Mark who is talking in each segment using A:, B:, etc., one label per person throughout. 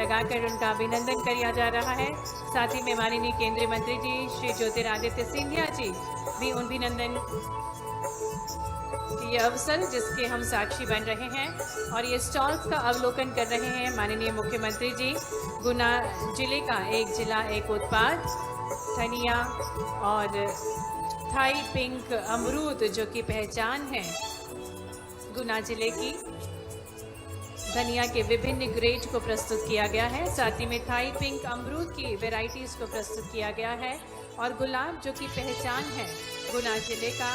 A: लगाकर उनका अभिनंदन किया जा रहा है। साथ ही में माननीय केंद्रीय मंत्री जी श्री ज्योतिरादित्य सिंधिया जी भी अभिनंदन ये अवसर जिसके हम साक्षी बन रहे हैं और ये स्टॉल्स का अवलोकन कर रहे हैं माननीय मुख्यमंत्री जी। गुना जिले का एक जिला एक उत्पाद धनिया और थाई पिंक अमरूद जो कि पहचान है गुना जिले की। धनिया के विभिन्न ग्रेड को प्रस्तुत किया गया है, साथ ही में थाई पिंक अमरूद की वैरायटीज को प्रस्तुत किया गया है और गुलाब जो कि पहचान है गुना जिले का।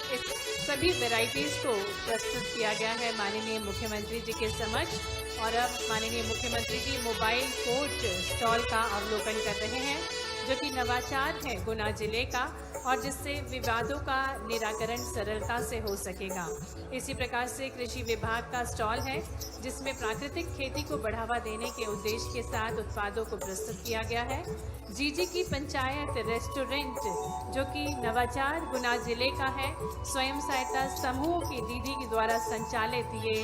A: इस सभी वैरायटीज को प्रस्तुत किया गया है माननीय मुख्यमंत्री जी के समक्ष। और अब माननीय मुख्यमंत्री जी मोबाइल कोर्ट स्टॉल का अवलोकन कर रहे हैं जो कि नवाचार है गुना जिले का और जिससे विवादों का निराकरण सरलता से हो सकेगा। इसी प्रकार से कृषि विभाग का स्टॉल है जिसमें प्राकृतिक खेती को बढ़ावा देने के उद्देश्य के साथ उत्पादों को प्रस्तुत किया गया है। जीजी की पंचायत रेस्टोरेंट जो कि नवाचार गुना जिले का है, स्वयं सहायता समूह की दीदी के द्वारा संचालित ये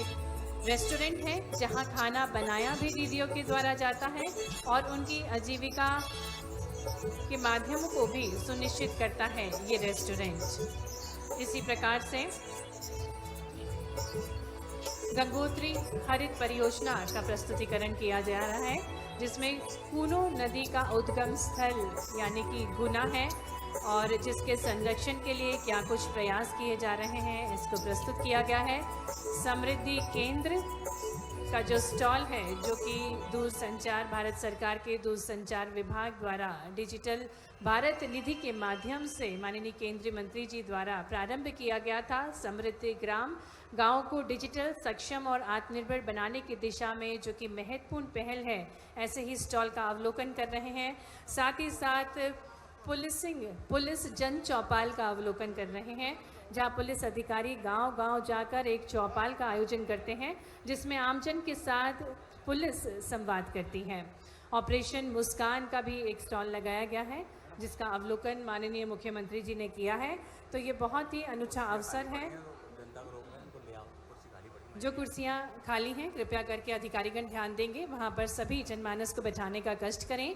A: रेस्टोरेंट है जहां खाना बनाया भी दीदियों के द्वारा जाता है और उनकी आजीविका के माध्यमों को भी सुनिश्चित करता है ये रेस्टोरेंट। इसी प्रकार से गंगोत्री हरित परियोजना का प्रस्तुतिकरण किया जा रहा है जिसमें कूनो नदी का उद्गम स्थल यानी कि गुना है और जिसके संरक्षण के लिए क्या कुछ प्रयास किए जा रहे हैं इसको प्रस्तुत किया गया है। समृद्धि केंद्र का जो स्टॉल है जो कि दूरसंचार भारत सरकार के दूरसंचार विभाग द्वारा डिजिटल भारत निधि के माध्यम से माननीय केंद्रीय मंत्री जी द्वारा प्रारंभ किया गया था। समृद्धि ग्राम गांव को डिजिटल सक्षम और आत्मनिर्भर बनाने की दिशा में जो कि महत्वपूर्ण पहल है, ऐसे ही स्टॉल का अवलोकन कर रहे हैं। साथ ही साथ पुलिस जन चौपाल का अवलोकन कर रहे हैं जहां पुलिस अधिकारी गांव-गांव जाकर एक चौपाल का आयोजन करते हैं जिसमें आमजन के साथ पुलिस संवाद करती है। ऑपरेशन मुस्कान का भी एक स्टॉल लगाया गया है जिसका अवलोकन माननीय मुख्यमंत्री जी ने किया है। तो ये बहुत ही अनूठा अवसर है। जो कुर्सियां खाली हैं कृपया करके अधिकारीगण ध्यान देंगे, वहां पर सभी जनमानस को बैठाने का कष्ट करें।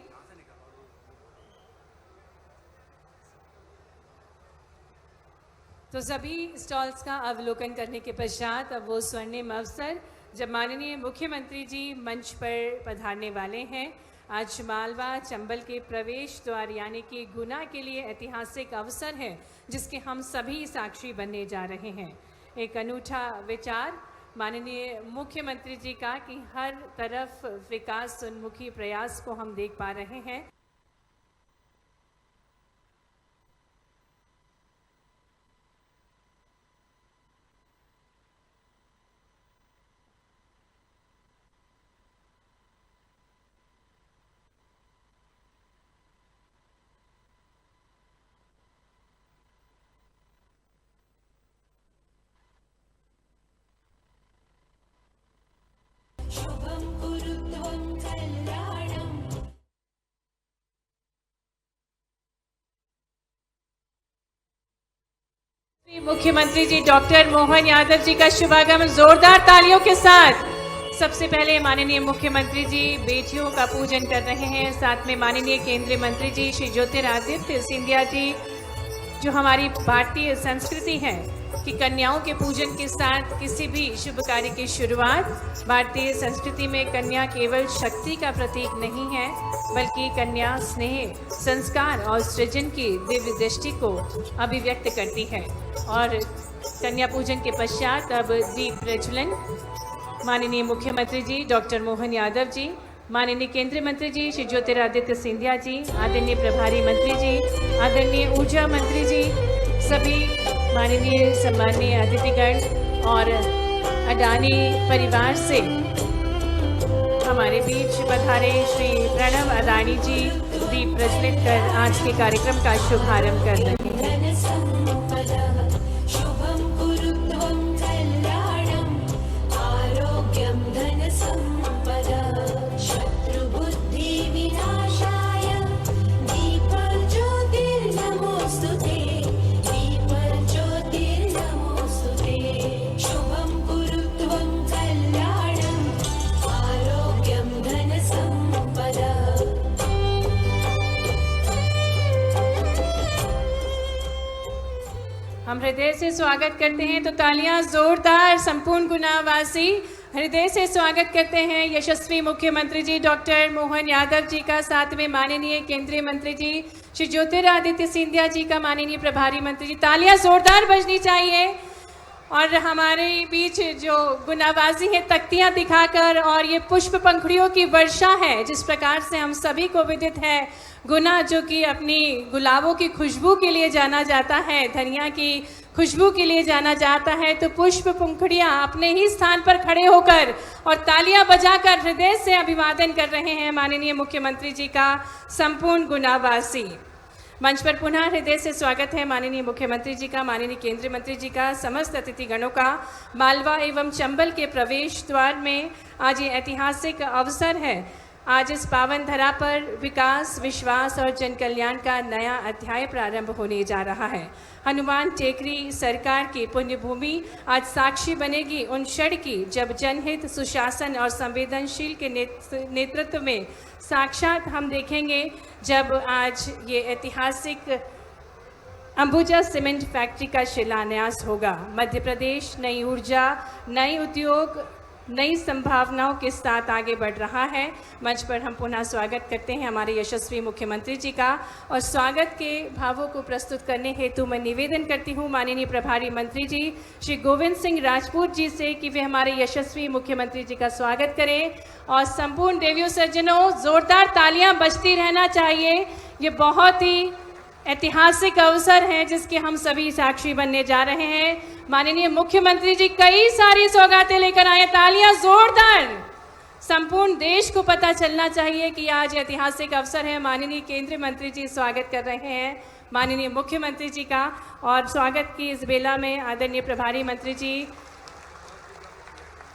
A: तो सभी स्टॉल्स का अवलोकन करने के पश्चात अब वो स्वर्णिम अवसर जब माननीय मुख्यमंत्री जी मंच पर पधारने वाले हैं। आज मालवा चंबल के प्रवेश द्वार यानी कि गुना के लिए ऐतिहासिक अवसर है जिसके हम सभी साक्षी बनने जा रहे हैं। एक अनूठा विचार माननीय मुख्यमंत्री जी का कि हर तरफ विकास उन्मुखी प्रयास को हम देख पा रहे हैं। मुख्यमंत्री जी डॉक्टर मोहन यादव जी का शुभागमन जोरदार तालियों के साथ। सबसे पहले माननीय मुख्यमंत्री जी बेटियों का पूजन कर रहे हैं। साथ में माननीय केंद्रीय मंत्री जी श्री ज्योतिरादित्य सिंधिया जी, जो हमारी भारतीय संस्कृति है कि कन्याओं के पूजन के साथ किसी भी शुभ कार्य की शुरुआत, भारतीय संस्कृति में कन्या केवल शक्ति का प्रतीक नहीं है बल्कि कन्या स्नेह, संस्कार और सृजन की दिव्य दृष्टि को अभिव्यक्त करती है। और कन्या पूजन के पश्चात अब दीप प्रज्वलन माननीय मुख्यमंत्री जी डॉक्टर मोहन यादव जी, माननीय केंद्रीय मंत्री जी श्री ज्योतिरादित्य सिंधिया जी, आदरणीय प्रभारी मंत्री जी, आदरणीय ऊर्जा मंत्री जी, सभी माननीय सम्माननीय अतिथिगण और अडानी परिवार से हमारे बीच पधारे श्री प्रणव अडानी जी दीप प्रज्वलित कर आज के कार्यक्रम का शुभारंभ कर रहे हैं।
B: शुभम कुरु त्वं कल्याणं आरोग्यं धन
A: हृदय से स्वागत करते हैं, तो तालियां जोरदार संपूर्ण गुनावासी हृदय से स्वागत करते हैं यशस्वी मुख्यमंत्री जी डॉक्टर मोहन यादव जी का, साथ में माननीय केंद्रीय मंत्री जी श्री ज्योतिरादित्य सिंधिया जी का, माननीय प्रभारी मंत्री जी। तालियां जोरदार बजनी चाहिए। और हमारे बीच जो गुनाबाजी है तख्तियां दिखाकर, और ये पुष्प पंखुड़ियों की वर्षा है जिस प्रकार से हम सभी को विदित है। गुना जो कि अपनी गुलाबों की खुशबू के लिए जाना जाता है, धनिया की खुशबू के लिए जाना जाता है, तो पुष्प पंखुड़ियां अपने ही स्थान पर खड़े होकर और तालियां बजाकर हृदय से अभिवादन कर रहे हैं माननीय मुख्यमंत्री जी का संपूर्ण गुनावासी। मंच पर पुनः हृदय से स्वागत है माननीय मुख्यमंत्री जी का, माननीय केंद्रीय मंत्री जी का, समस्त अतिथिगणों का। मालवा एवं चंबल के प्रवेश द्वार में आज ये ऐतिहासिक अवसर है। आज इस पावन धरा पर विकास, विश्वास और जन कल्याण का नया अध्याय प्रारंभ होने जा रहा है। हनुमान टेकरी सरकार की पुण्यभूमि आज साक्षी बनेगी उन क्षण की जब जनहित, सुशासन और संवेदनशील के नेतृत्व में साक्षात हम देखेंगे, जब आज ये ऐतिहासिक अंबुजा सीमेंट फैक्ट्री का शिलान्यास होगा। मध्य प्रदेश नई ऊर्जा, नई उद्योग, नई संभावनाओं के साथ आगे बढ़ रहा है। मंच पर हम पुनः स्वागत करते हैं हमारे यशस्वी मुख्यमंत्री जी का, और स्वागत के भावों को प्रस्तुत करने हेतु मैं निवेदन करती हूं माननीय प्रभारी मंत्री जी श्री गोविंद सिंह राजपूत जी से कि वे हमारे यशस्वी मुख्यमंत्री जी का स्वागत करें। और संपूर्ण देवियों सज्जनों, जोरदार तालियां बजती रहना चाहिए। ये बहुत ही ऐतिहासिक अवसर है जिसके हम सभी साक्षी बनने जा रहे हैं। माननीय मुख्यमंत्री जी कई सारी सौगातें लेकर आए। तालियां जोरदार। संपूर्ण देश को पता चलना चाहिए कि आज ऐतिहासिक अवसर है। माननीय केंद्रीय मंत्री जी स्वागत कर रहे हैं माननीय मुख्यमंत्री जी का, और स्वागत की इस बेला में आदरणीय प्रभारी मंत्री जी,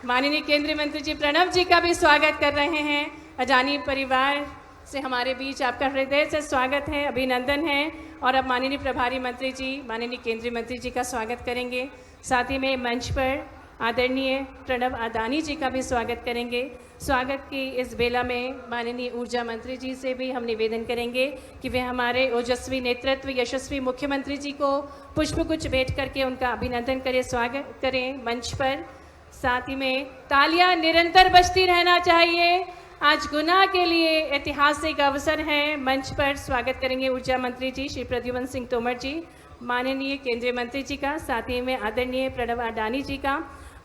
A: माननीय केंद्रीय मंत्री जी प्रणव जी का भी स्वागत कर रहे हैं। अडानी परिवार से हमारे बीच आपका हृदय से स्वागत है, अभिनंदन है। और अब माननीय प्रभारी मंत्री जी, माननीय केंद्रीय मंत्री जी का स्वागत करेंगे। साथ ही में मंच पर आदरणीय प्रणव अडानी जी का भी स्वागत करेंगे। स्वागत की इस बेला में माननीय ऊर्जा मंत्री जी से भी हम निवेदन करेंगे कि वे हमारे ओजस्वी नेतृत्व यशस्वी मुख्यमंत्री जी को पुष्पगुच्छ भेंट करके उनका अभिनंदन करें, स्वागत करें मंच पर। साथ ही में तालियां निरंतर बजती रहना चाहिए। आज गुना के लिए ऐतिहासिक अवसर है। मंच पर स्वागत करेंगे ऊर्जा मंत्री जी श्री प्रद्युमन सिंह तोमर जी, माननीय केंद्रीय मंत्री जी का, साथ ही में आदरणीय प्रणव अडानी जी का।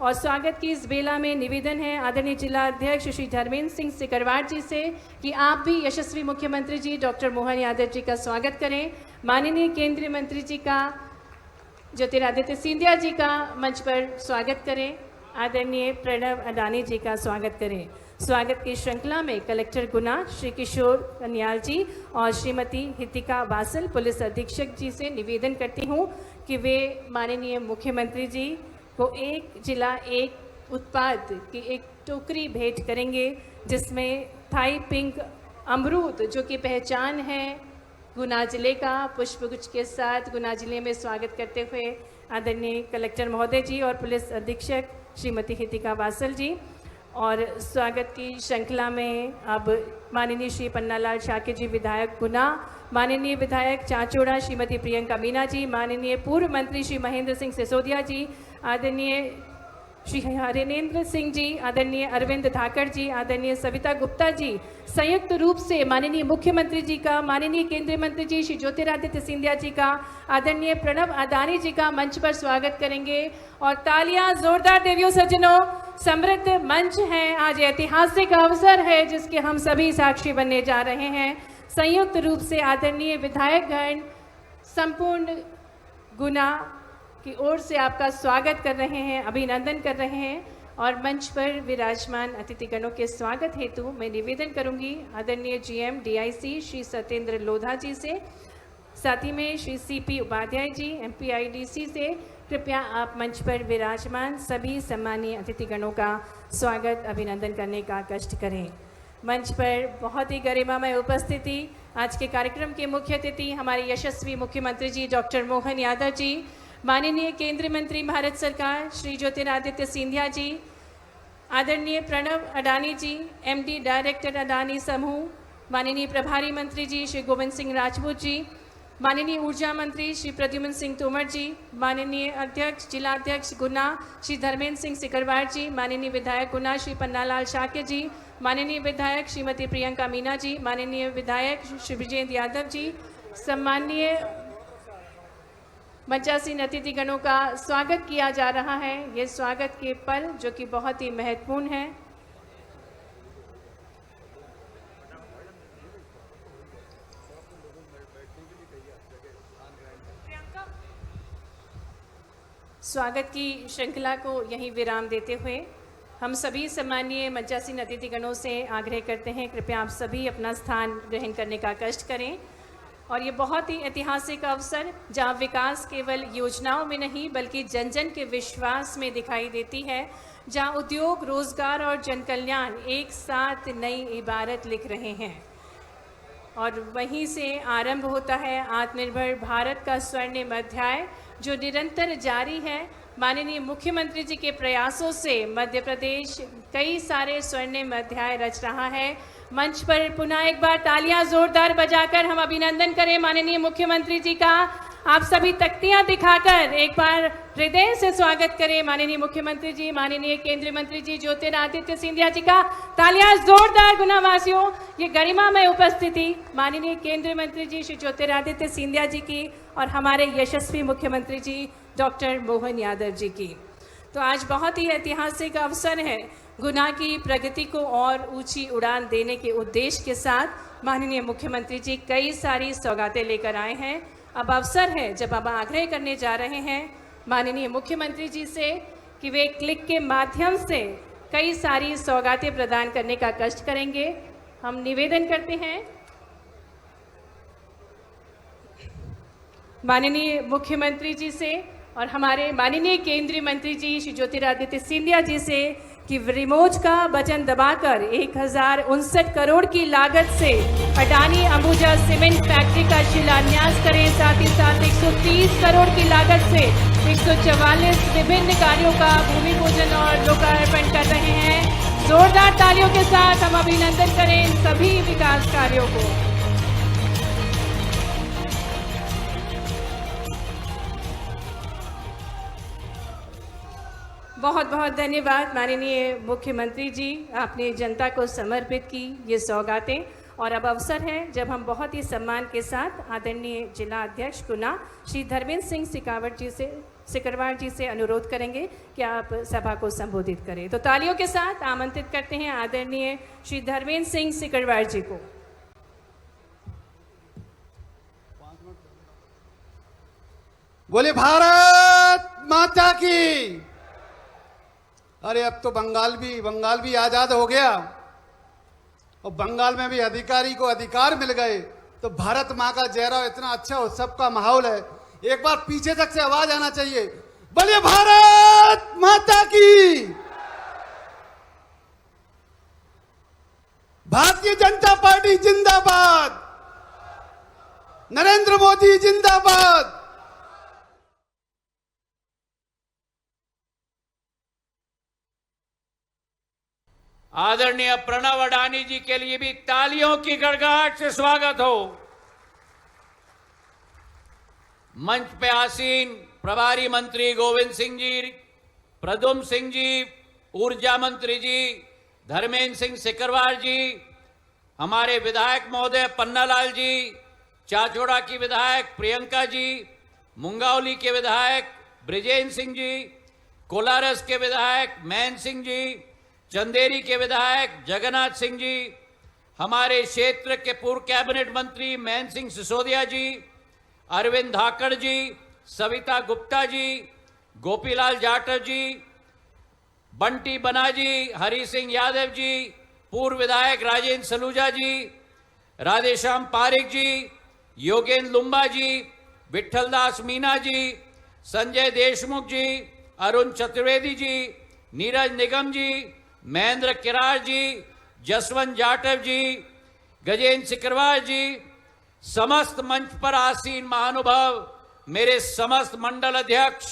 A: और स्वागत की इस बेला में निवेदन है आदरणीय जिला अध्यक्ष श्री धर्मेंद्र सिंह सिकरवार जी से कि आप भी यशस्वी मुख्यमंत्री जी डॉक्टर मोहन यादव जी का स्वागत करें। माननीय केंद्रीय मंत्री जी का, ज्योतिरादित्य सिंधिया जी का मंच पर स्वागत करें। आदरणीय प्रणव अडानी जी का स्वागत करें। स्वागत की श्रृंखला में कलेक्टर गुना श्री किशोर कन्याल जी और श्रीमती हितिका वासल पुलिस अधीक्षक जी से निवेदन करती हूं कि वे माननीय मुख्यमंत्री जी को एक जिला एक उत्पाद की एक टोकरी भेंट करेंगे, जिसमें थाई पिंक अमरूद जो कि पहचान है गुना जिले का, पुष्पगुच्छ के साथ गुना जिले में स्वागत करते हुए आदरणीय कलेक्टर महोदय जी और पुलिस अधीक्षक श्रीमती हितिका वासल जी। और स्वागत की श्रृंखला में अब माननीय श्री पन्नालाल शाक्य जी विधायक गुना, माननीय विधायक चाचोड़ा श्रीमती प्रियंका मीना जी, माननीय पूर्व मंत्री श्री महेंद्र सिंह सिसोदिया जी, आदरणीय श्री हरेंद्र सिंह जी, आदरणीय अरविंद धाकड़ जी, आदरणीय सविता गुप्ता जी संयुक्त रूप से माननीय मुख्यमंत्री जी का, माननीय केंद्रीय मंत्री जी श्री ज्योतिरादित्य सिंधिया जी का, आदरणीय प्रणव अडानी जी का मंच पर स्वागत करेंगे। और तालियां जोरदार देवियों सज्जनों, समृद्ध मंच है। आज ऐतिहासिक अवसर है जिसके हम सभी साक्षी बनने जा रहे हैं। संयुक्त रूप से आदरणीय विधायकगण संपूर्ण गुना की ओर से आपका स्वागत कर रहे हैं, अभिनंदन कर रहे हैं। और मंच पर विराजमान अतिथिगणों के स्वागत हेतु मैं निवेदन करूंगी आदरणीय जीएम डीआईसी श्री सत्येंद्र लोधा जी से, साथ ही में श्री सीपी उपाध्याय जी एमपीआईडीसी से, कृपया आप मंच पर विराजमान सभी सम्मानीय अतिथिगणों का स्वागत अभिनंदन करने का कष्ट करें। मंच पर बहुत ही गरिमामय उपस्थिति, आज के कार्यक्रम के मुख्य अतिथि हमारे यशस्वी मुख्यमंत्री जी डॉक्टर मोहन यादव जी, माननीय केंद्रीय मंत्री भारत सरकार श्री ज्योतिरादित्य सिंधिया जी, आदरणीय प्रणव अडानी जी एमडी डायरेक्टर अडानी समूह, माननीय प्रभारी मंत्री जी श्री गोविंद सिंह राजपूत जी, माननीय ऊर्जा मंत्री श्री प्रद्युम्न सिंह तोमर जी, माननीय अध्यक्ष जिला अध्यक्ष गुना श्री धर्मेंद्र सिंह सिकरवार जी, माननीय विधायक गुना श्री पन्नालाल शाक्य जी, माननीय विधायक श्रीमती प्रियंका मीना जी, माननीय विधायक श्री विजेंद्र यादव जी, सम्माननीय मंचासीन अतिथिगणों का स्वागत किया जा रहा है। ये स्वागत के पल जो कि बहुत ही महत्वपूर्ण है। स्वागत की श्रृंखला को यहीं विराम देते हुए हम सभी सम्मानीय मंचासीन अतिथिगणों से आग्रह करते हैं, कृपया आप सभी अपना स्थान ग्रहण करने का कष्ट करें। और ये बहुत ही ऐतिहासिक अवसर जहाँ विकास केवल योजनाओं में नहीं बल्कि जन जन के विश्वास में दिखाई देती है, जहाँ उद्योग, रोजगार और जन कल्याण एक साथ नई इबारत लिख रहे हैं और वहीं से आरंभ होता है आत्मनिर्भर भारत का स्वर्णिम अध्याय जो निरंतर जारी है। माननीय मुख्यमंत्री जी के प्रयासों से मध्य प्रदेश कई सारे स्वर्णिम अध्याय रच रहा है। मंच पर पुनः एक बार तालियां जोरदार बजाकर हम अभिनंदन करें माननीय मुख्यमंत्री जी का। आप सभी तख्तियां दिखाकर एक बार हृदय से स्वागत करें माननीय मुख्यमंत्री जी, माननीय केंद्रीय मंत्री जी ज्योतिरादित्य सिंधिया जी का। तालियां जोरदार गुनावासियों, ये गरिमामय उपस्थिति माननीय केंद्रीय मंत्री जी श्री ज्योतिरादित्य सिंधिया जी की और हमारे यशस्वी मुख्यमंत्री जी डॉक्टर मोहन यादव जी की। तो आज बहुत ही ऐतिहासिक अवसर है। गुना की प्रगति को और ऊंची उड़ान देने के उद्देश्य के साथ माननीय मुख्यमंत्री जी कई सारी सौगातें लेकर आए हैं। अब अवसर है जब हम आग्रह करने जा रहे हैं माननीय मुख्यमंत्री जी से कि वे क्लिक के माध्यम से कई सारी सौगातें प्रदान करने का कष्ट करेंगे। हम निवेदन करते हैं माननीय मुख्यमंत्री जी से और हमारे माननीय केंद्रीय मंत्री जी श्री ज्योतिरादित्य सिंधिया जी से कि रिमोट का बटन दबाकर 1059 करोड़ की लागत से अडानी अंबुजा सीमेंट फैक्ट्री का शिलान्यास करें। साथ ही साथ 130 करोड़ की लागत से 144 विभिन्न कार्यों का भूमि पूजन और लोकार्पण कर रहे हैं। जोरदार तालियों के साथ हम अभिनंदन करें इन सभी विकास कार्यों को। बहुत बहुत धन्यवाद माननीय मुख्यमंत्री जी, आपने जनता को समर्पित की ये सौगातें। और अब अवसर है जब हम बहुत ही सम्मान के साथ आदरणीय जिला अध्यक्ष गुना श्री धर्मेंद्र सिंह सिकरवार जी से अनुरोध करेंगे कि आप सभा को संबोधित करें। तो तालियों के साथ आमंत्रित करते हैं आदरणीय श्री धर्मेंद्र सिंह सिकरवार जी को।
B: बोले भारत माता की। अरे अब तो बंगाल भी आजाद हो गया और बंगाल में भी अधिकारी को अधिकार मिल गए। तो भारत माँ का जयराव, इतना अच्छा उत्सव का माहौल है। एक बार पीछे तक से आवाज आना चाहिए, बोलिए भारत माता की। भारतीय जनता पार्टी जिंदाबाद, नरेंद्र मोदी जिंदाबाद।
C: आदरणीय प्रणव अडानी जी के लिए भी तालियों की गड़गड़ाहट से स्वागत हो। मंच पे आसीन प्रभारी मंत्री गोविंद सिंह जी, प्रद्युम्न सिंह जी, ऊर्जा मंत्री जी धर्मेंद्र सिंह सिकरवार जी, हमारे विधायक महोदय पन्नालाल जी, चाचौड़ा की विधायक प्रियंका जी, मुंगावली के विधायक ब्रिजेंद्र सिंह जी, कोलारस के विधायक मैन सिंह जी, चंदेरी के विधायक जगन्नाथ सिंह जी, हमारे क्षेत्र के पूर्व कैबिनेट मंत्री मैन सिंह सिसोदिया जी, अरविंद धाकड़ जी, सविता गुप्ता जी, गोपीलाल जाटव जी, बंटी बना जी, हरि सिंह यादव जी, पूर्व विधायक राजेंद्र सलूजा जी, राधेश्याम पारिक जी, योगेंद्र लुम्बा जी, विठलदास मीना जी, संजय देशमुख जी, अरुण चतुर्वेदी जी, नीरज निगम जी, महेंद्र किरार जी, जसवंत जाटव जी, गजेंद्र सिकरवार जी, समस्त मंच पर आसीन महानुभाव, मेरे समस्त मंडल अध्यक्ष,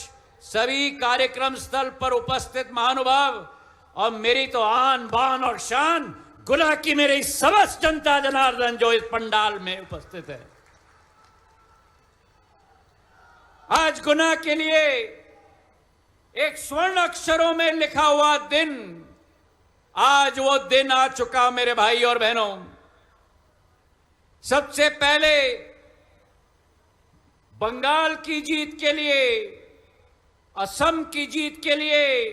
C: सभी कार्यक्रम स्थल पर उपस्थित महानुभाव और मेरी तो आन बान और शान गुना की मेरी समस्त जनता जनार्दन जो इस पंडाल में उपस्थित है। आज गुना के लिए एक स्वर्ण अक्षरों में लिखा हुआ दिन, आज वो दिन आ चुका मेरे भाई और बहनों। सबसे पहले बंगाल की जीत के लिए, असम की जीत के लिए,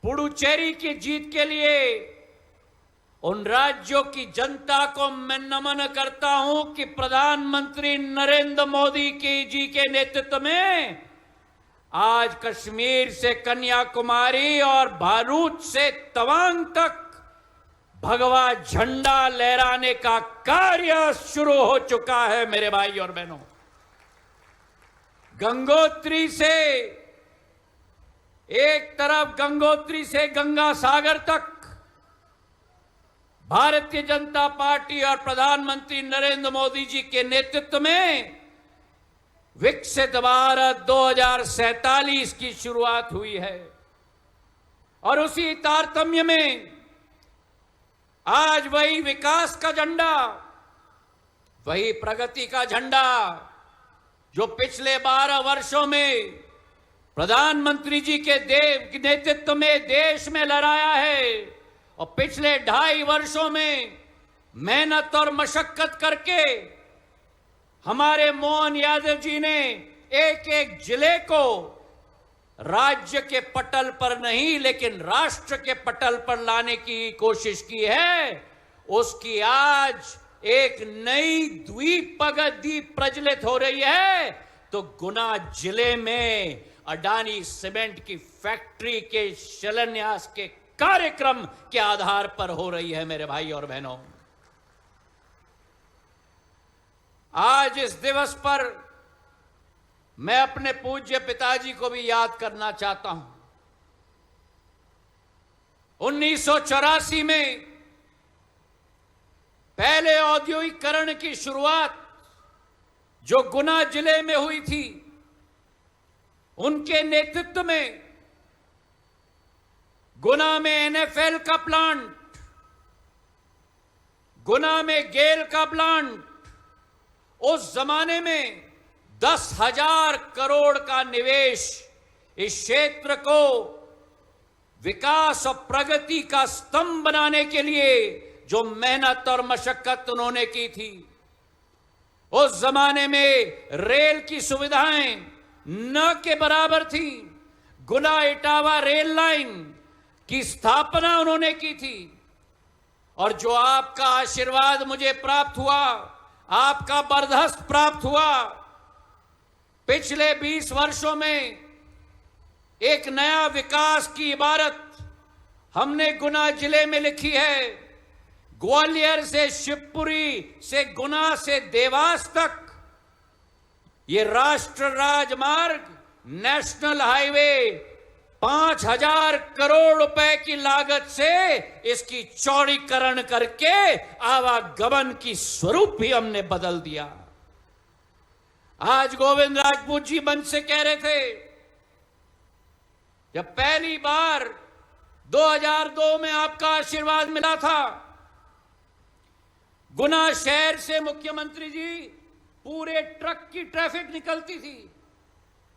C: पुडुचेरी की जीत के लिए उन राज्यों की जनता को मैं नमन करता हूं कि प्रधानमंत्री नरेंद्र मोदी जी के नेतृत्व में आज कश्मीर से कन्याकुमारी और भरूच से तवांग तक भगवा झंडा लहराने का कार्य शुरू हो चुका है मेरे भाई और बहनों। गंगोत्री से एक तरफ, गंगोत्री से गंगा सागर तक भारतीय जनता पार्टी और प्रधानमंत्री नरेंद्र मोदी जी के नेतृत्व में विकसित भारत 2047 की शुरुआत हुई है। और उसी तारतम्य में आज वही विकास का झंडा, वही प्रगति का झंडा जो पिछले 12 वर्षों में प्रधानमंत्री जी के नेतृत्व में देश में लहराया है, और पिछले 2.5 वर्षों में मेहनत और मशक्कत करके हमारे मोहन यादव जी ने एक एक जिले को राज्य के पटल पर नहीं लेकिन राष्ट्र के पटल पर लाने की कोशिश की है। उसकी आज एक नई द्वीप प्रज्वलित हो रही है। तो गुना जिले में अडानी सीमेंट की फैक्ट्री के शिलान्यास के कार्यक्रम के आधार पर हो रही है मेरे भाई और बहनों। आज इस दिवस पर मैं अपने पूज्य पिताजी को भी याद करना चाहता हूं। 1984 में पहले औद्योगिकरण की शुरुआत जो गुना जिले में हुई थी, उनके नेतृत्व में गुना में एनएफएल का प्लांट, गुना में गेल का प्लांट, उस जमाने में 10,000 करोड़ का निवेश इस क्षेत्र को विकास और प्रगति का स्तंभ बनाने के लिए जो मेहनत और मशक्कत उन्होंने की थी। उस जमाने में रेल की सुविधाएं न के बराबर थी। गुना इटावा रेल लाइन की स्थापना उन्होंने की थी। और जो आपका आशीर्वाद मुझे प्राप्त हुआ, आपका बरदस्त प्राप्त हुआ, पिछले 20 वर्षों में एक नया विकास की इबारत हमने गुना जिले में लिखी है। ग्वालियर से शिवपुरी से गुना से देवास तक ये राष्ट्र राजमार्ग, नेशनल हाईवे 5,000 करोड़ रुपए की लागत से इसकी चौड़ीकरण करके आवागमन की स्वरूप भी हमने बदल दिया। आज गोविंद राजपूत जी मंच से कह रहे थे, जब पहली बार 2002 में आपका आशीर्वाद मिला था, गुना शहर से मुख्यमंत्री जी पूरे ट्रक की ट्रैफिक निकलती थी।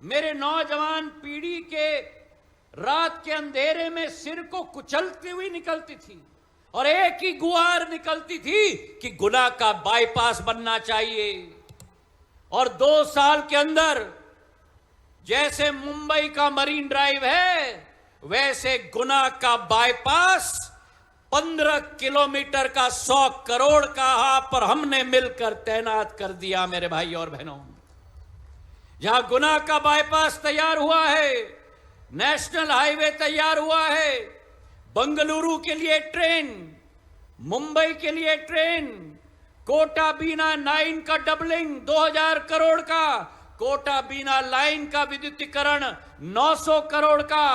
C: मेरे नौजवान पीढ़ी के रात के अंधेरे में सिर को कुचलती हुई निकलती थी और एक ही गुहार निकलती थी कि गुना का बाईपास बनना चाहिए। और 2 साल के अंदर जैसे मुंबई का मरीन ड्राइव है, वैसे गुना का बाईपास 15 किलोमीटर का 100 करोड़ का पर हमने मिलकर तैनात कर दिया मेरे भाई और बहनों। जहां गुना का बाईपास तैयार हुआ है, नेशनल हाईवे तैयार हुआ है, बंगलुरु के लिए ट्रेन, मुंबई के लिए ट्रेन, कोटा बीना लाइन का डबलिंग 2000 करोड़ का, कोटा बीना लाइन का विद्युतीकरण 900 करोड़ का।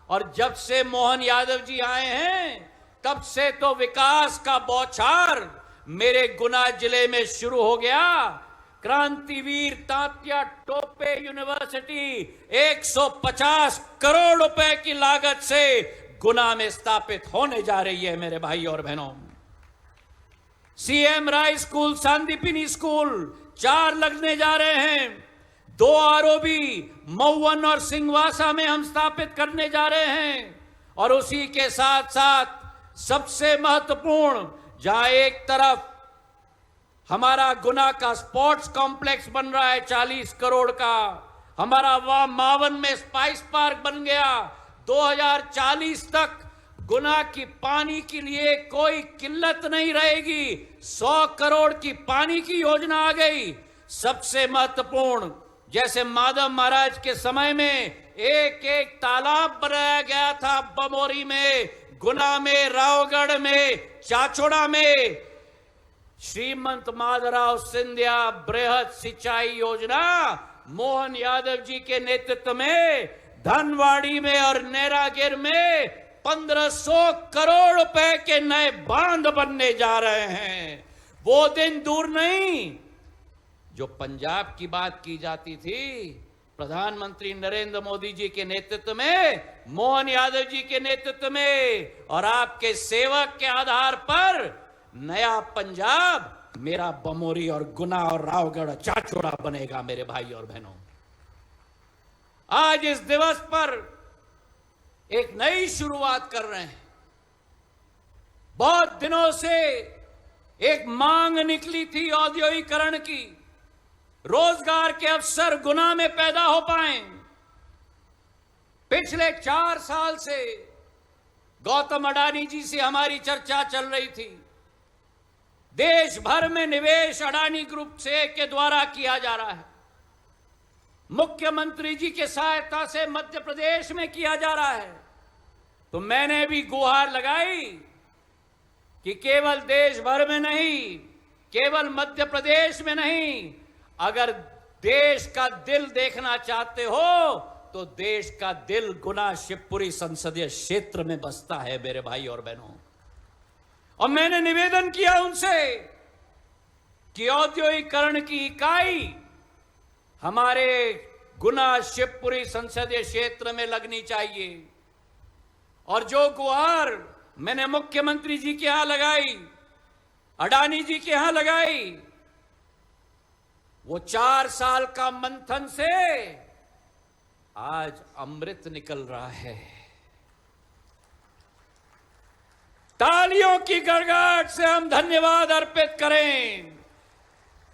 C: और जब से मोहन यादव जी आए हैं, तब से तो विकास का बौछार मेरे गुना जिले में शुरू हो गया। क्रांतिवीर तात्या टोपे यूनिवर्सिटी 150 करोड़ रुपए की लागत से गुना में स्थापित होने जा रही है मेरे भाई और बहनों। सीएम राय स्कूल, सांदीपनी स्कूल 4 लगने जा रहे हैं। 2 आरओबी मऊवन और सिंहवासा में हम स्थापित करने जा रहे हैं। और उसी के साथ साथ सबसे महत्वपूर्ण, जहां एक तरफ हमारा गुना का स्पोर्ट्स कॉम्प्लेक्स बन रहा है 40 करोड़ का, हमारा वहां मावन में स्पाइस पार्क बन गया। 2040 तक गुना की पानी के लिए कोई किल्लत नहीं रहेगी। 100 करोड़ की पानी की योजना आ गई। सबसे महत्वपूर्ण, जैसे माधव महाराज के समय में एक एक तालाब बनाया गया था, बमोरी में, गुना में, रावगढ़ में, चाचोड़ा में, श्रीमंत माधवराव सिंधिया बृहद सिंचाई योजना मोहन यादव जी के नेतृत्व में धनवाड़ी में और नेरागिर में 1500 करोड़ रुपए के नए बांध बनने जा रहे हैं। वो दिन दूर नहीं जो पंजाब की बात की जाती थी, प्रधानमंत्री नरेंद्र मोदी जी के नेतृत्व में, मोहन यादव जी के नेतृत्व में और आपके सेवक के आधार पर नया पंजाब मेरा बमोरी और गुना और रावगढ़ चाचोड़ा बनेगा। मेरे भाई और बहनों, आज इस दिवस पर एक नई शुरुआत कर रहे हैं। बहुत दिनों से एक मांग निकली थी औद्योगिकरण की, रोजगार के अवसर गुना में पैदा हो पाए। पिछले 4 साल से गौतम अडानी जी से हमारी चर्चा चल रही थी। देश भर में निवेश अडानी ग्रुप से के द्वारा किया जा रहा है। मुख्यमंत्री जी के सहायता से मध्य प्रदेश में किया जा रहा है। तो मैंने भी गुहार लगाई कि केवल देश भर में नहीं, केवल मध्य प्रदेश में नहीं, अगर देश का दिल देखना चाहते हो तो देश का दिल गुना शिवपुरी संसदीय क्षेत्र में बसता है मेरे भाई और बहनों। और मैंने निवेदन किया उनसे कि औद्योगिकरण की इकाई हमारे गुना शिवपुरी संसदीय क्षेत्र में लगनी चाहिए। और जो गुहार मैंने मुख्यमंत्री जी के यहां लगाई, अडानी जी के यहां लगाई, वो 4 साल का मंथन से आज अमृत निकल रहा है। तालियों की गड़गड़ाहट से हम धन्यवाद अर्पित करें।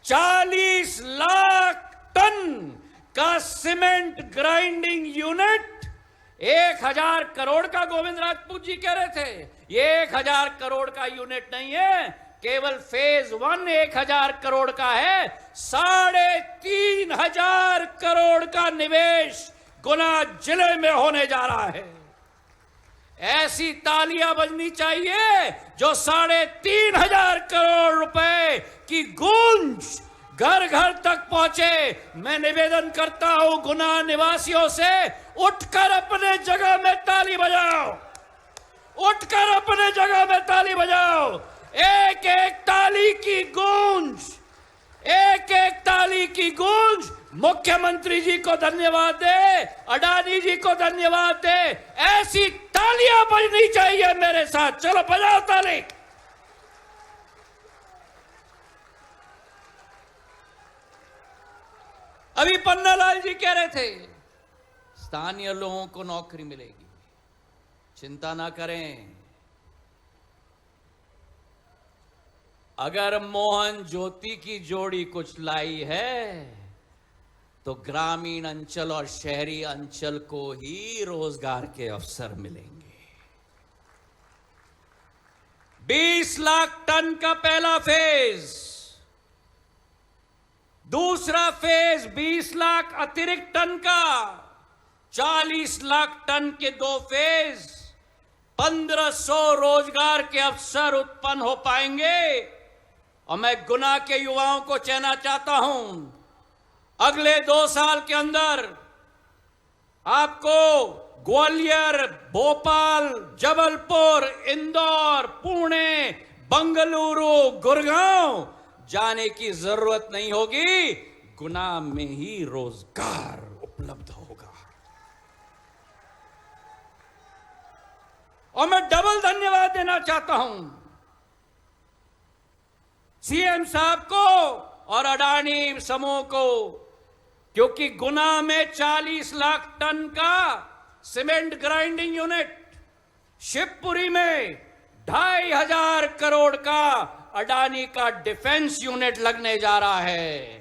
C: 40 लाख टन का सीमेंट ग्राइंडिंग यूनिट 1000 करोड़ का गोविंद राजपूत जी कह रहे थे। ये 1000 करोड़ का यूनिट नहीं है, केवल फेज 1 1000 करोड़ का है। 3500 करोड़ का निवेश गुना जिले में होने जा रहा है। ऐसी तालियां बजनी चाहिए जो 3500 करोड़ रुपए की गूंज घर घर तक पहुंचे। मैं निवेदन करता हूं गुना निवासियों से, उठकर अपने जगह में ताली बजाओ, उठकर अपने जगह में ताली बजाओ। एक एक ताली की गूंज, एक एक ताली की गूंज मुख्यमंत्री जी को धन्यवाद दे, अडानी जी को धन्यवाद दे। ऐसी तालियां बजनी चाहिए मेरे साथ। चलो बजाओ ताली। अभी पन्नालाल जी कह रहे थे स्थानीय लोगों को नौकरी मिलेगी, चिंता ना करें। अगर मोहन ज्योति की जोड़ी कुछ लाई है तो ग्रामीण अंचल और शहरी अंचल को ही रोजगार के अवसर मिलेंगे। 20 लाख टन का पहला फेज, दूसरा फेज 20 लाख अतिरिक्त टन का, 40 लाख टन के 2 फेज, 1500 रोजगार के अवसर उत्पन्न हो पाएंगे। और मैं गुना के युवाओं को कहना चाहता हूं, अगले 2 साल के अंदर आपको ग्वालियर, भोपाल, जबलपुर, इंदौर, पुणे, बंगलुरु, गुड़गांव जाने की जरूरत नहीं होगी। गुना में ही रोजगार उपलब्ध होगा। और मैं डबल धन्यवाद देना चाहता हूं सीएम साहब को और अडानी समूह को, क्योंकि गुना में 40 लाख टन का सीमेंट ग्राइंडिंग यूनिट, शिवपुरी में 2,500 करोड़ का अडानी का डिफेंस यूनिट लगने जा रहा है।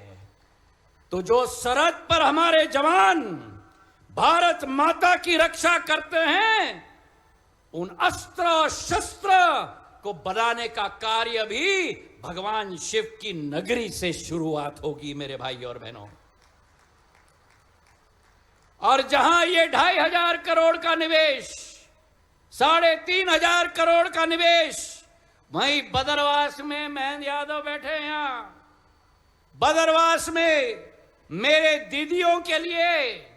C: तो जो सरहद पर हमारे जवान भारत माता की रक्षा करते हैं, उन अस्त्र और शस्त्र को बनाने का कार्य भी भगवान शिव की नगरी से शुरुआत होगी मेरे भाई और बहनों। और जहां ये 2,500 करोड़ का निवेश, 3,500 करोड़ का निवेश, वहीं बदरवास में महेंद्र यादव बैठे हैं। यहां बदरवास में मेरे दीदियों के लिए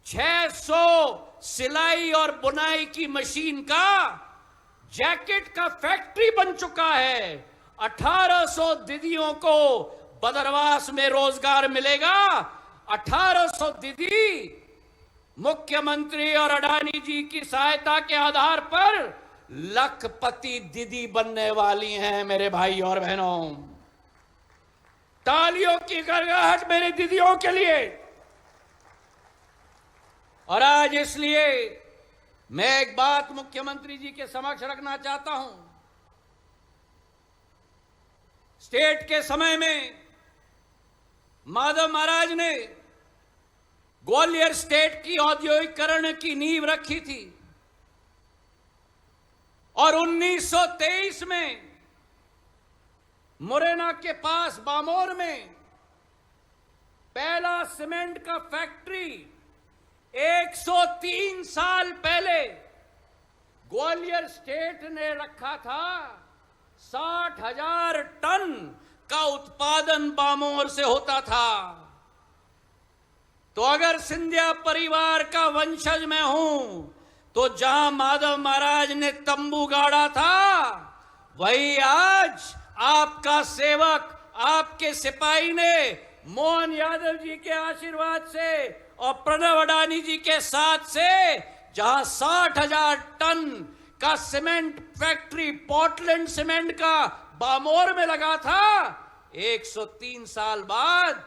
C: 600 सिलाई और बुनाई की मशीन का, जैकेट का फैक्ट्री बन चुका है। 1800 दीदियों को बदरवास में रोजगार मिलेगा। 1800 दीदी मुख्यमंत्री और अडानी जी की सहायता के आधार पर लखपति दीदी बनने वाली हैं मेरे भाई और बहनों। तालियों की गड़गड़ाहट मेरी दीदियों के लिए। और आज इसलिए मैं एक बात मुख्यमंत्री जी के समक्ष रखना चाहता हूं। स्टेट के समय में माधव महाराज ने ग्वालियर स्टेट की औद्योगिकरण की नींव रखी थी और 1923 में मुरैना के पास बामोर में पहला सीमेंट का फैक्ट्री 103 साल पहले ग्वालियर स्टेट ने रखा था। 60,000 टन का उत्पादन बामोर से होता था। तो अगर सिंधिया परिवार का वंशज मैं हूं, तो जहां माधव महाराज ने तंबू गाड़ा था, वही आज आपका सेवक, आपके सिपाही ने मोहन यादव जी के आशीर्वाद से और प्रणव अडानी जी के साथ से जहां 60,000 टन का सीमेंट फैक्ट्री, पोर्टलैंड सीमेंट का बामोर में लगा था, 103 साल बाद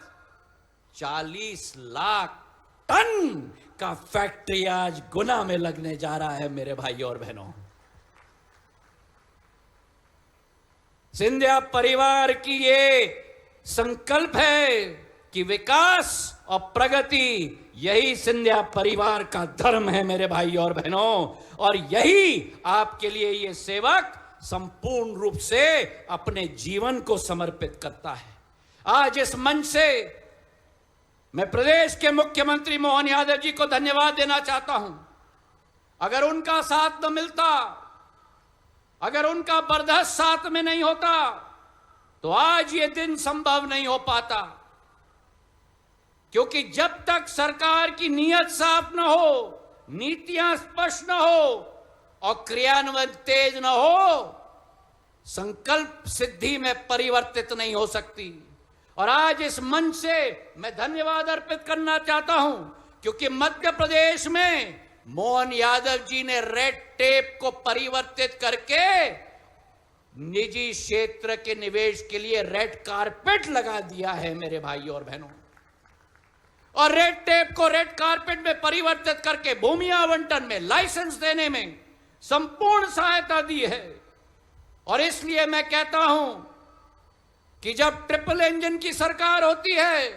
C: 40 लाख टन का फैक्ट्री आज गुना में लगने जा रहा है मेरे भाई और बहनों। सिंधिया परिवार की ये संकल्प है कि विकास और प्रगति, यही सिंधिया परिवार का धर्म है मेरे भाई और बहनों। और यही आपके लिए ये सेवक संपूर्ण रूप से अपने जीवन को समर्पित करता है। आज इस मंच से मैं प्रदेश के मुख्यमंत्री मोहन यादव जी को धन्यवाद देना चाहता हूं। अगर उनका साथ न मिलता, अगर उनका बर्दाश्त साथ में नहीं होता, तो आज ये दिन संभव नहीं हो पाता। क्योंकि जब तक सरकार की नीयत साफ न हो, नीतियां स्पष्ट न हो और क्रियान्वयन तेज न हो, संकल्प सिद्धि में परिवर्तित नहीं हो सकती। और आज इस मंच से मैं धन्यवाद अर्पित करना चाहता हूं, क्योंकि मध्य प्रदेश में मोहन यादव जी ने रेड टेप को परिवर्तित करके निजी क्षेत्र के निवेश के लिए रेड कारपेट लगा दिया है मेरे भाई और बहनों। और रेड टेप को रेड कारपेट में परिवर्तित करके भूमि आवंटन में, लाइसेंस देने में संपूर्ण सहायता दी है। और इसलिए मैं कहता हूं कि जब ट्रिपल इंजन की सरकार होती है,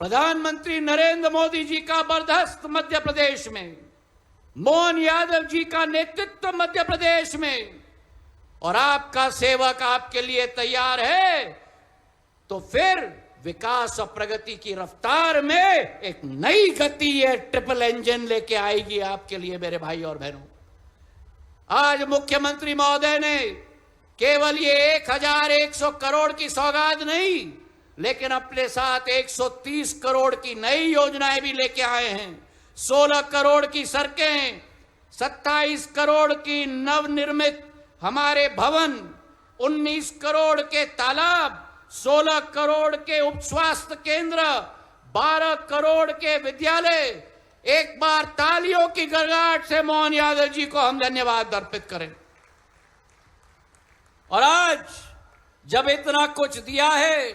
C: प्रधानमंत्री नरेंद्र मोदी जी का बर्दाश्त मध्य प्रदेश में, मोहन यादव जी का नेतृत्व मध्य प्रदेश में, और आपका सेवक आपके लिए तैयार है, तो फिर विकास और प्रगति की रफ्तार में एक नई गति ये ट्रिपल इंजन लेके आएगी आपके लिए मेरे भाई और बहनों। आज मुख्यमंत्री महोदय ने केवल ये 1,100 करोड़ की सौगात नहीं, लेकिन अपने साथ 130 करोड़ की नई योजनाएं भी लेके आए हैं। 16 करोड़ की सड़कें, 27 करोड़ की नवनिर्मित हमारे भवन, 19 करोड़ के तालाब, 16 करोड़ के उप स्वास्थ्य केंद्र, 12 करोड़ के विद्यालय। एक बार तालियों की गड़गड़ाहट से मोहन यादव जी को हम धन्यवाद अर्पित करें। और आज जब इतना कुछ दिया है,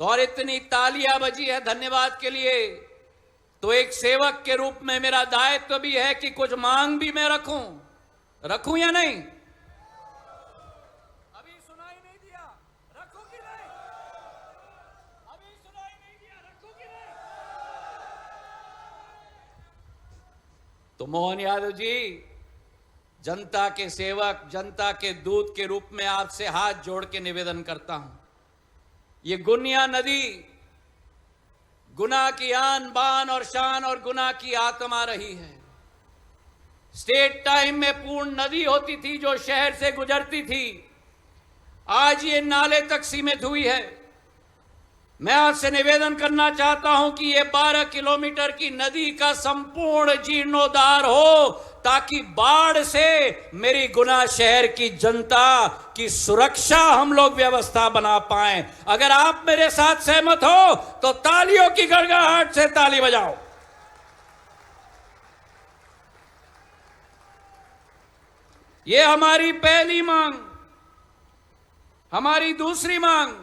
C: तो और इतनी तालियां बजी है धन्यवाद के लिए, तो एक सेवक के रूप में मेरा दायित्व भी है कि कुछ मांग भी मैं रखूं या नहीं? अभी सुनाई नहीं दिया, रखूं कि नहीं? अभी सुनाई नहीं दिया, रखूं कि नहीं? तो मोहन यादव जी, जनता के सेवक, जनता के दूत के रूप में आपसे हाथ जोड़ के निवेदन करता हूं, ये गुनिया नदी गुना की आन बान और शान और गुना की आत्मा रही है। स्टेट टाइम में पूर्ण नदी होती थी जो शहर से गुजरती थी, आज ये नाले तक सीमित हुई है। मैं आपसे निवेदन करना चाहता हूं कि ये 12 किलोमीटर की नदी का संपूर्ण जीर्णोद्धार हो, ताकि बाढ़ से मेरी गुना शहर की जनता की सुरक्षा हम लोग व्यवस्था बना पाएं। अगर आप मेरे साथ सहमत हो तो तालियों की गड़गड़ाहट से ताली बजाओ। ये हमारी पहली मांग। हमारी दूसरी मांग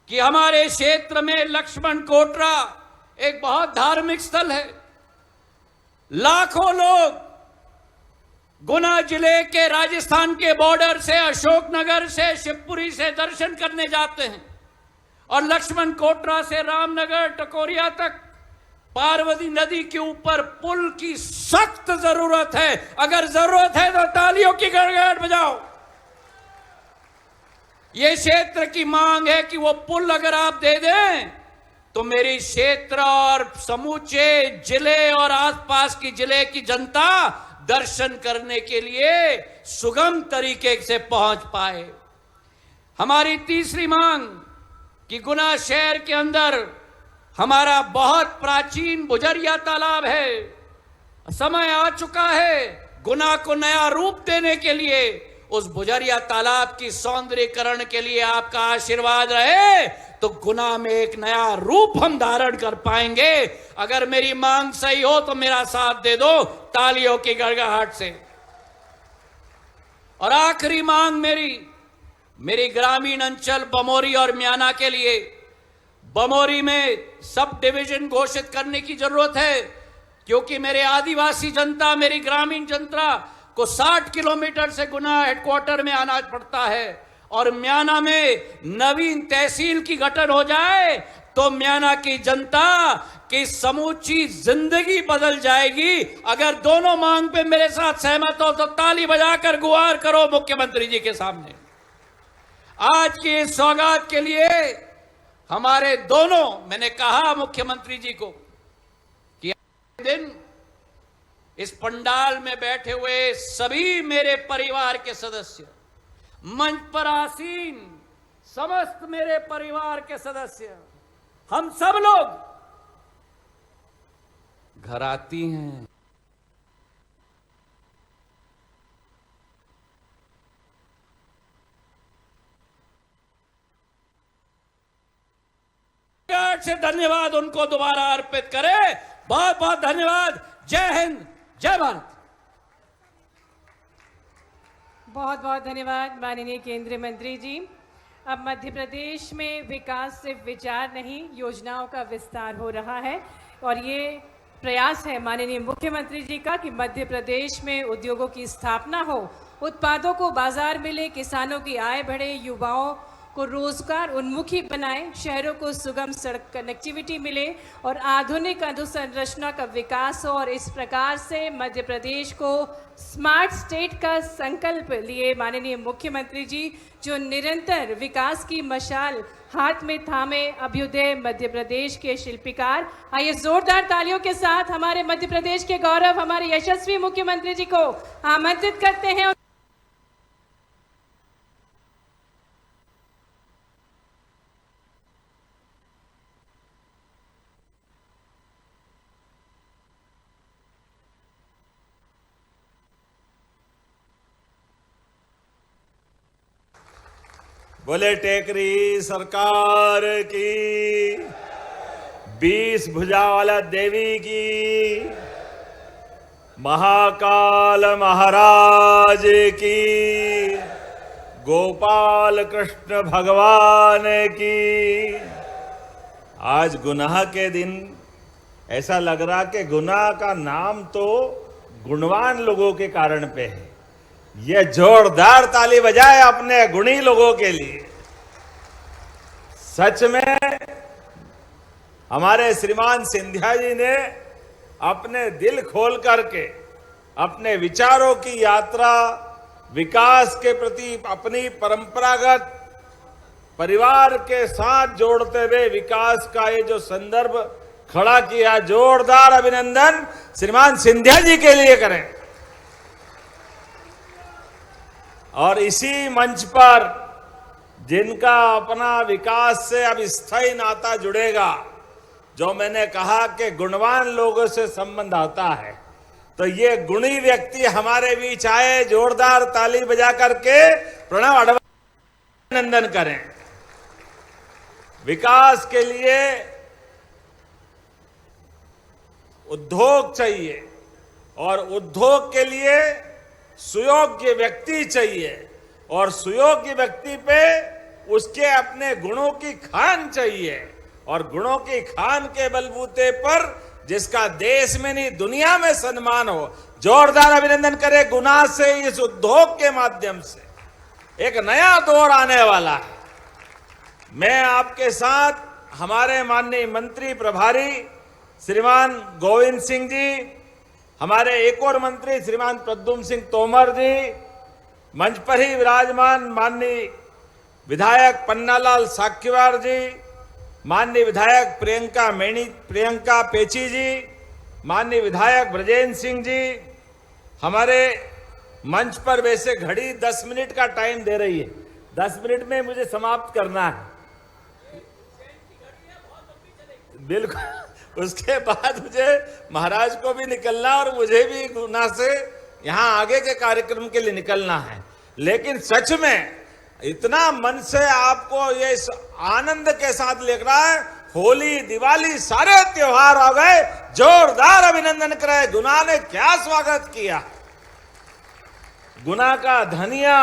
C: कि हमारे क्षेत्र में लक्ष्मण कोटरा एक बहुत धार्मिक स्थल है। लाखों लोग गुना जिले के राजस्थान के बॉर्डर से, अशोकनगर से, शिवपुरी से दर्शन करने जाते हैं, और लक्ष्मण कोटरा से रामनगर टकोरिया तक पार्वती नदी के ऊपर पुल की सख्त जरूरत है। अगर जरूरत है तो तालियों की गड़गड़ाहट बजाओ। ये क्षेत्र की मांग है कि वो पुल अगर आप दे दें तो मेरी क्षेत्र और समूचे जिले और आसपास की जिले की जनता दर्शन करने के लिए सुगम तरीके से पहुंच पाए। हमारी तीसरी मांग कि गुना शहर के अंदर हमारा बहुत प्राचीन बुझरिया तालाब है। समय आ चुका है गुना को नया रूप देने के लिए। उस बुझरिया तालाब की सौंदर्यीकरण के लिए आपका आशीर्वाद रहे तो गुना में एक नया रूप हम धारण कर पाएंगे। अगर मेरी मांग सही हो तो मेरा साथ दे दो तालियों की गड़गड़ाहट से। और आखिरी मांग मेरी ग्रामीण अंचल बमोरी और म्याना के लिए। बमोरी में सब डिवीजन घोषित करने की जरूरत है, क्योंकि मेरे आदिवासी जनता, मेरी ग्रामीण जनता को 60 किलोमीटर से गुना हेडक्वार्टर में आना पड़ता है। और म्याना में नवीन तहसील की गठन हो जाए तो म्याना की जनता की समूची जिंदगी बदल जाएगी। अगर दोनों मांग पे मेरे साथ सहमत हो तो ताली बजाकर गुहार करो मुख्यमंत्री जी के सामने। आज की इस सौगात के लिए हमारे दोनों, मैंने कहा मुख्यमंत्री जी को कि आज दिन इस पंडाल में बैठे हुए सभी मेरे परिवार के सदस्य, मंच पर आसीन समस्त मेरे परिवार के सदस्य, हम सब लोग घर आती हैं। से धन्यवाद उनको दोबारा अर्पित करें। बहुत बहुत धन्यवाद। जय हिंद, जय भारत।
A: बहुत बहुत धन्यवाद माननीय केंद्रीय मंत्री जी। अब मध्य प्रदेश में विकास सिर्फ विचार नहीं, योजनाओं का विस्तार हो रहा है, और ये प्रयास है माननीय मुख्यमंत्री जी का कि मध्य प्रदेश में उद्योगों की स्थापना हो, उत्पादों को बाजार मिले, किसानों की आय बढ़े, युवाओं को रोजगार उन्मुखी बनाए, शहरों को सुगम सड़क कनेक्टिविटी मिले और आधुनिक अधोसंरचना का विकास हो। और इस प्रकार से मध्य प्रदेश को स्मार्ट स्टेट का संकल्प लिए माननीय मुख्यमंत्री जी, जो निरंतर विकास की मशाल हाथ में थामे अभ्युदय मध्य प्रदेश के शिल्पकार। आइए जोरदार तालियों के साथ हमारे मध्य प्रदेश के गौरव, हमारे यशस्वी मुख्यमंत्री जी को आमंत्रित करते हैं।
D: बोले टेकरी सरकार की, 20 भुजा वाला देवी की, महाकाल महाराज की, गोपाल कृष्ण भगवान की। आज गुनाह के दिन ऐसा लग रहा कि गुनाह का नाम तो गुणवान लोगों के कारण पे है। ये जोरदार ताली बजाए अपने गुणी लोगों के लिए। सच में हमारे श्रीमान सिंधिया जी ने अपने दिल खोल करके अपने विचारों की यात्रा विकास के प्रति अपनी परंपरागत परिवार के साथ जोड़ते हुए विकास का ये जो संदर्भ खड़ा किया, जोरदार अभिनंदन श्रीमान सिंधिया जी के लिए करें। और इसी मंच पर जिनका अपना विकास से अब स्थायी नाता जुड़ेगा, जो मैंने कहा कि गुणवान लोगों से संबंध आता है, तो ये गुणी व्यक्ति हमारे बीच आए। जोरदार ताली बजा करके प्रणव अडवाणी अभिनंदन करें। विकास के लिए उद्योग चाहिए और उद्योग के लिए सुयोग्य व्यक्ति चाहिए और सुयोग्य व्यक्ति पे उसके अपने गुणों की खान चाहिए और गुणों की खान के बलबूते पर जिसका देश में नहीं दुनिया में सम्मान हो। जोरदार अभिनंदन करें। गुना से इस उद्योग के माध्यम से एक नया दौर आने वाला है। मैं आपके साथ हमारे माननीय मंत्री प्रभारी श्रीमान गोविंद सिंह जी, हमारे एक और मंत्री श्रीमान प्रद्युम्न सिंह तोमर जी, मंच पर ही विराजमान माननीय विधायक पन्नालाल साक्यवार जी, माननीय विधायक प्रियंका पेची जी, माननीय विधायक ब्रजेंद्र सिंह जी, हमारे मंच पर वैसे घड़ी 10 मिनट का टाइम दे रही है, 10 मिनट में मुझे समाप्त करना है। बिल्कुल, उसके बाद मुझे महाराज को भी निकलना और मुझे भी गुना से यहाँ आगे के कार्यक्रम के लिए निकलना है। लेकिन सच में इतना मन से आपको ये आनंद के साथ लिख रहा है। होली, दिवाली, सारे त्योहार आ गए। जोरदार अभिनंदन करें। गुना ने क्या स्वागत किया। गुना का धनिया,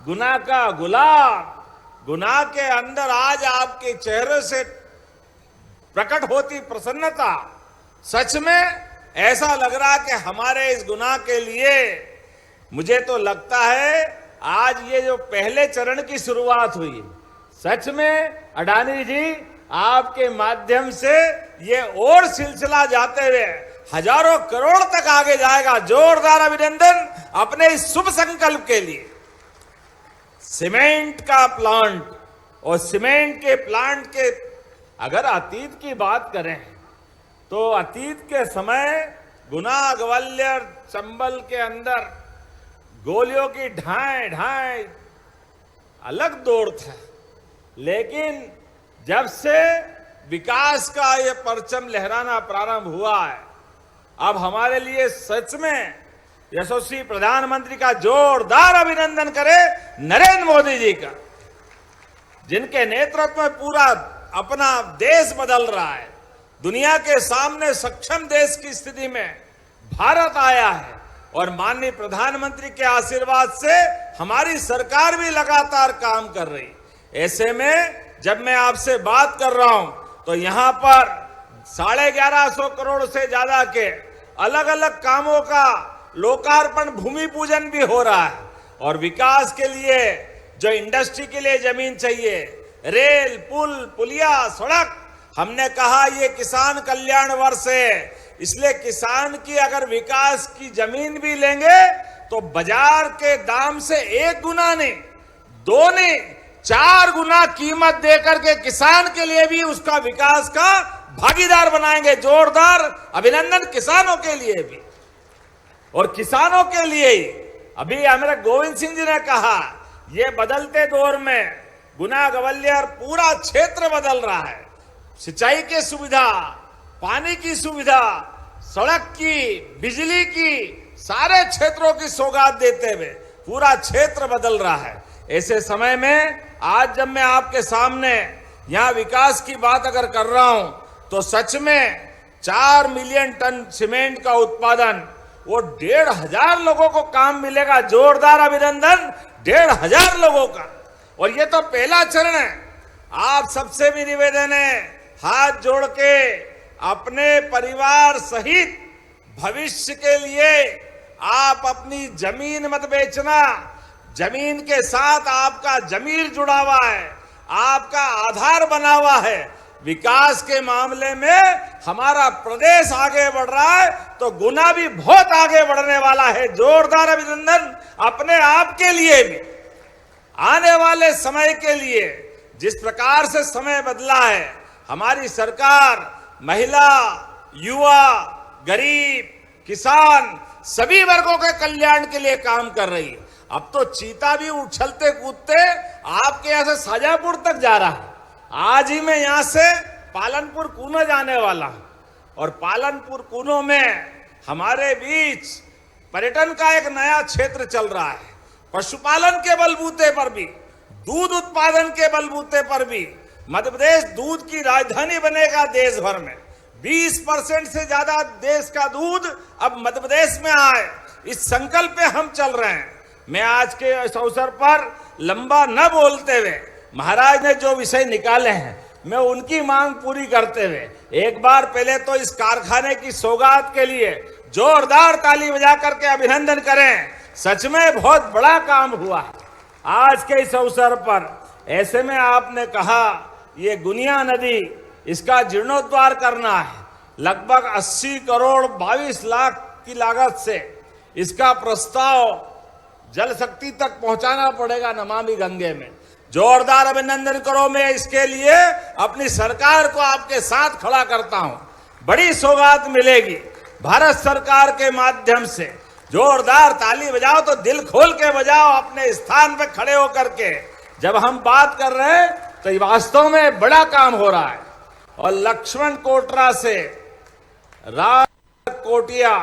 D: गुना का गुलाब, गुना के अंदर आज आपके चेहरे से प्रकट होती प्रसन्नता, सच में ऐसा लग रहा कि हमारे इस गुना के लिए, मुझे तो लगता है आज ये जो पहले चरण की शुरुआत हुई, सच में अडानी जी आपके माध्यम से ये और सिलसिला जाते हुए हजारों करोड़ तक आगे जाएगा। जोरदार अभिनंदन अपने इस शुभ संकल्प के लिए। सीमेंट का प्लांट और सीमेंट के प्लांट के अगर अतीत की बात करें तो अतीत के समय गुना, ग्वालियर, चंबल के अंदर गोलियों की ढाई ढाई अलग दौर था। लेकिन जब से विकास का ये परचम लहराना प्रारंभ हुआ है, अब हमारे लिए सच में यशस्वी प्रधानमंत्री का जोरदार अभिनंदन करें, नरेंद्र मोदी जी का, जिनके नेतृत्व में पूरा अपना देश बदल रहा है। दुनिया के सामने सक्षम देश की स्थिति में भारत आया है और माननीय प्रधानमंत्री के आशीर्वाद से हमारी सरकार भी लगातार काम कर रही। ऐसे में जब मैं आपसे बात कर रहा हूं तो यहां पर 1150 करोड़ से ज्यादा के अलग अलग कामों का लोकार्पण, भूमि पूजन भी हो रहा है। और विकास के लिए जो इंडस्ट्री के लिए जमीन चाहिए, रेल, पुल, पुलिया, सड़क, हमने कहा ये किसान कल्याण वर्ष है, इसलिए किसान की अगर विकास की जमीन भी लेंगे तो बाजार के दाम से 1 गुना नहीं, 2 नहीं, 4 गुना कीमत देकर के किसान के लिए भी उसका विकास का भागीदार बनाएंगे। जोरदार अभिनंदन किसानों के लिए भी। और किसानों के लिए ही अभी हमारे गोविंद सिंह जी ने कहा, ये बदलते दौर में गुना, ग्वालियर पूरा क्षेत्र बदल रहा है। सिंचाई की सुविधा, पानी की सुविधा, सड़क की, बिजली की, सारे क्षेत्रों की सौगात देते हुए पूरा क्षेत्र बदल रहा है। ऐसे समय में आज जब मैं आपके सामने यहां विकास की बात अगर कर रहा हूं तो सच में 4 मिलियन टन सीमेंट का उत्पादन वो 1,500 लोगों को काम मिलेगा। जोरदार अभिनंदन 1,500 लोगों का। और ये तो पहला चरण है। आप सबसे भी निवेदन है, हाथ जोड़ के अपने परिवार सहित भविष्य के लिए आप अपनी जमीन मत बेचना। जमीन के साथ आपका जमीर जुड़ा हुआ है, आपका आधार बना हुआ है। विकास के मामले में हमारा प्रदेश आगे बढ़ रहा है तो गुना भी बहुत आगे बढ़ने वाला है। जोरदार अभिनंदन अपने आप के लिए भी, आने वाले समय के लिए। जिस प्रकार से समय बदला है, हमारी सरकार महिला, युवा, गरीब, किसान सभी वर्गों के कल्याण के लिए काम कर रही है। अब तो चीता भी उछलते कूदते आपके यहां से शाजापुर तक जा रहा है। आज ही मैं यहां से पालनपुर कूनो जाने वाला हूं और पालनपुर कूनो में हमारे बीच पर्यटन का एक नया क्षेत्र चल रहा है। पशुपालन के बलबूते पर भी, दूध उत्पादन के बलबूते पर भी मध्य प्रदेश दूध की राजधानी बनेगा देश भर में। 20% से ज्यादा देश का दूध अब मध्य प्रदेश में आए, इस संकल्प पे हम चल रहे हैं। मैं आज के इस अवसर पर लंबा न बोलते हुए, महाराज ने जो विषय निकाले हैं मैं उनकी मांग पूरी करते हुए एक बार पहले तो इस कारखाने की सौगात के लिए जोरदार ताली बजा करके अभिनंदन करें। सच में बहुत बड़ा काम हुआ है आज के इस अवसर पर। ऐसे में आपने कहा ये गुनिया नदी, इसका जीर्णोद्धार करना है। लगभग 80 करोड़ 22 लाख की लागत से इसका प्रस्ताव जल शक्ति तक पहुंचाना पड़ेगा नमामि गंगे में। जोरदार अभिनंदन करो। मैं इसके लिए अपनी सरकार को आपके साथ खड़ा करता हूं। बड़ी सौगात मिलेगी भारत सरकार के माध्यम से। जोरदार ताली बजाओ तो दिल खोल के बजाओ, अपने स्थान पे खड़े होकर के। जब हम बात कर रहे हैं तो ये वास्तव में बड़ा काम हो रहा है। और लक्ष्मण कोटरा से राज कोटिया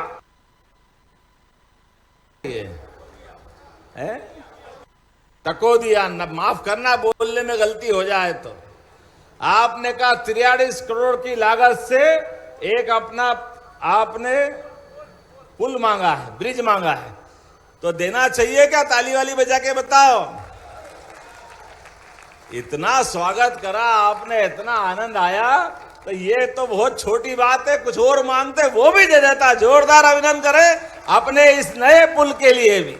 D: है तकोदिया, माफ करना बोलने में गलती हो जाए तो। आपने कहा 43 करोड़ की लागत से एक अपना आपने पुल मांगा है, ब्रिज मांगा है, तो देना चाहिए क्या? ताली वाली बजा के बताओ। इतना स्वागत करा आपने, इतना आनंद आया, तो ये तो बहुत छोटी बात है। कुछ और मांगते वो भी दे देता। जोरदार अभिनंदन करें अपने इस नए पुल के लिए भी।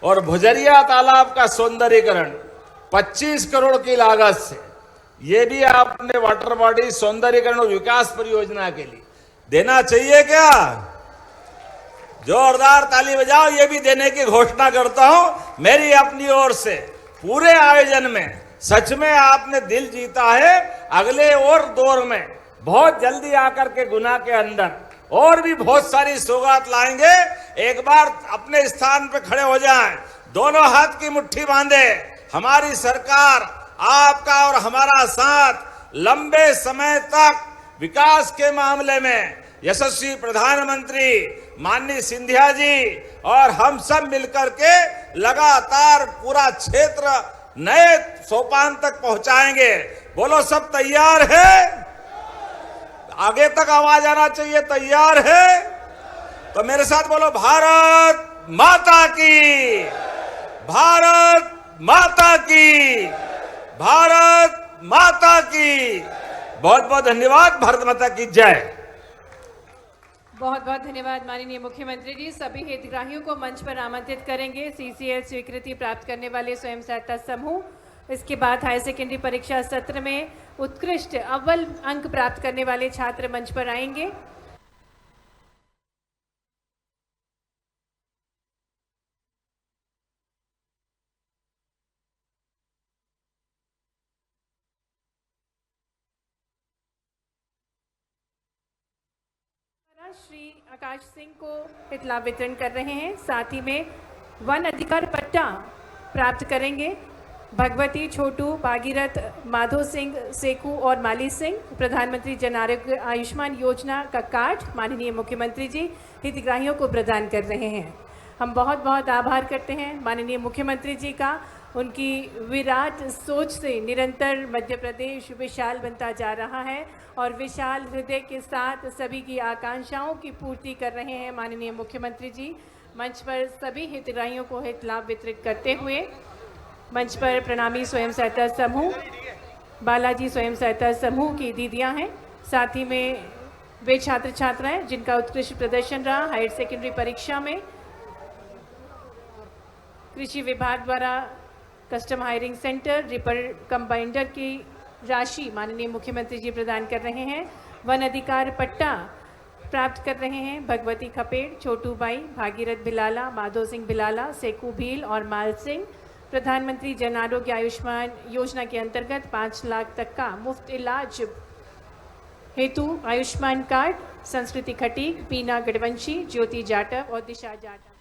D: और भुजरिया तालाब का सौंदर्यीकरण 25 करोड़ की लागत से, ये भी आपने वाटर बॉडी सौंदर्यीकरण और विकास परियोजना के लिए देना चाहिए क्या? जोरदार ताली बजाओ। ये भी देने की घोषणा करता हूं मेरी अपनी ओर से। पूरे आयोजन में सच में आपने दिल जीता है। अगले और दौर में बहुत जल्दी आकर के गुना के अंदर और भी बहुत सारी सौगात लाएंगे। एक बार अपने स्थान पे खड़े हो जाएं, दोनों हाथ की मुट्ठी बांधे। हमारी सरकार, आपका और हमारा साथ लंबे समय तक विकास के मामले में यशस्वी प्रधानमंत्री माननीय सिंधिया जी और हम सब मिलकर के लगातार पूरा क्षेत्र नए सोपान तक पहुंचाएंगे। बोलो सब तैयार है? आगे तक आवाज आना चाहिए। तैयार है? तो मेरे साथ बोलो भारत माता की, भारत माता की, भारत माता की। बहुत बहुत धन्यवाद। भारत माता की जय।
A: बहुत बहुत धन्यवाद माननीय मुख्यमंत्री जी। सभी हितग्राहियों को मंच पर आमंत्रित करेंगे। सीसीएल स्वीकृति प्राप्त करने वाले स्वयं सहायता समूह, इसके बाद हायर सेकेंडरी परीक्षा सत्र में उत्कृष्ट अव्वल अंक प्राप्त करने वाले छात्र मंच पर आएंगे। श्री आकाश सिंह को इतला वितरण कर रहे हैं। साथ ही में वन अधिकार पट्टा प्राप्त करेंगे भगवती, छोटू, भागीरथ, माधो सिंह, सेकू और माली सिंह। प्रधानमंत्री जन आरोग्य आयुष्मान योजना का कार्ड माननीय मुख्यमंत्री जी हितग्राहियों को प्रदान कर रहे हैं। हम बहुत बहुत आभार करते हैं माननीय मुख्यमंत्री जी का उनकी विराट सोच से निरंतर मध्य प्रदेश विशाल बनता जा रहा है और विशाल हृदय के साथ सभी की आकांक्षाओं की पूर्ति कर रहे हैं माननीय मुख्यमंत्री जी। मंच पर सभी हितग्राहियों को हित लाभ वितरित करते हुए मंच पर प्रणामी स्वयं सहायता समूह, बालाजी स्वयं सहायता समूह की दीदियां हैं, साथ ही में वे छात्र छात्राएं जिनका उत्कृष्ट प्रदर्शन रहा हायर सेकेंडरी परीक्षा में। कृषि विभाग द्वारा कस्टम हायरिंग सेंटर रिपर कंबाइंडर की राशि माननीय मुख्यमंत्री जी प्रदान कर रहे हैं। वन अधिकार पट्टा प्राप्त कर रहे हैं भगवती खपेड़, छोटू बाई, भागीरथ भिलाला, माधो सिंह भिलाला, सेकू भील और माल सिंह। प्रधानमंत्री जन आरोग्य आयुष्मान योजना के अंतर्गत 5 लाख तक का मुफ्त इलाज हेतु आयुष्मान कार्ड संस्कृति खटीक, पीना गढ़वंशी, ज्योति जाटव और दिशा जाटव।